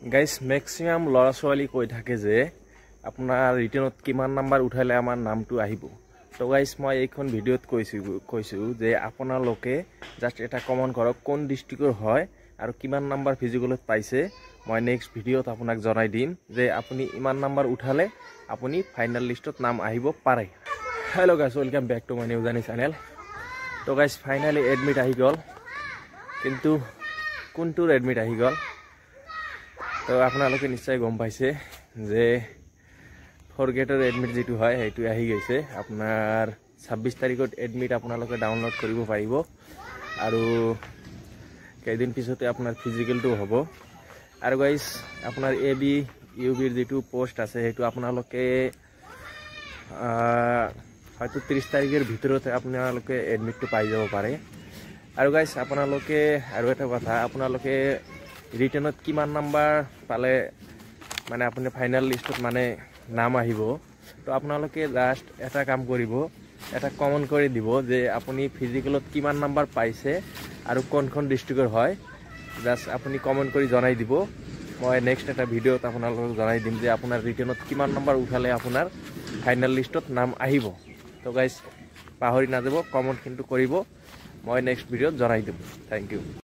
Guys maximum লৰা ছোৱালী কৈ থাকে যে আপোনাৰ ৰিটেনত কিমান নাম্বাৰ উঠালে আমাৰ নামটো আহিব। তো গাইস মই এইখন ভিডিঅ'ত কৈছো যে আপোনালোকে জাস্ট এটা কমেন্ট কৰক কোন ডিস্ট্ৰিক্টৰ হয় আৰু কিমান নাম্বাৰ ফিজিকেলত পাইছে। মই নেক্সট ভিডিঅ'ত আপোনাক জনাই দিম যে আপুনি ইমান নাম্বাৰ উঠালে আপুনি ফাইনাল লিষ্টত নাম আহিব পাৰে। Hello' guys, welcome back to my new journey channel. তো গাইস ফাইনালি এডমিট আহি গ'ল, কিন্তু কোনটোৰ এডমিট আহি গ'ল তো আপোনালোকে নিশ্চয় গম পাইছে যে ফৰগেটৰ এডমিট যেটো হয় সেইটো আহি গৈছে। আপোনাৰ 26 তাৰিখত এডমিট আপোনালোকে ডাউনলোড কৰিব পাৰিব আৰু কেইদিন পিছতে আপোনাৰ ফিজিকেলটো হ'ব। আৰু গাইস আপোনাৰ এবি ইউবিৰ যেটো পোষ্ট আছে সেইটো আপোনালোকে হয়তো 30 তাৰিখৰ ভিতৰতে আপোনালোকে এডমিটটো পাই যাব পাৰে। আৰু গাইস আপোনালোকে আৰু এটা কথা, আপোনালোকে ৰিটেনত কিমান নাম্বাৰ পালে মানে আপুনি ফাইনাল লিষ্টত মানে নাম আহিব, তো আপোনালোকে জাস্ট এটা কাম কৰিব, এটা কমেন্ট কৰি দিব যে আপুনি ফিজিকেলত কিমান নাম্বাৰ পাইছে আৰু কোনখন ডিস্ট্ৰিক্টৰ হয়। জাস্ট আপুনি কমেন্ট কৰি জনাই দিব। মই নেক্সট এটা ভিডিঅ'ত আপোনালোকক জনাই দিম যে আপোনাৰ ৰিটেনত কিমান নাম্বাৰ উঠালে আপোনাৰ ফাইনাল লিষ্টত নাম আহিব। তো গাইস পাহৰি নাযাব, কমেন্ট কিন্তু কৰিব। মই নেক্সট ভিডিঅ'ত জনাই দিম। Thank U.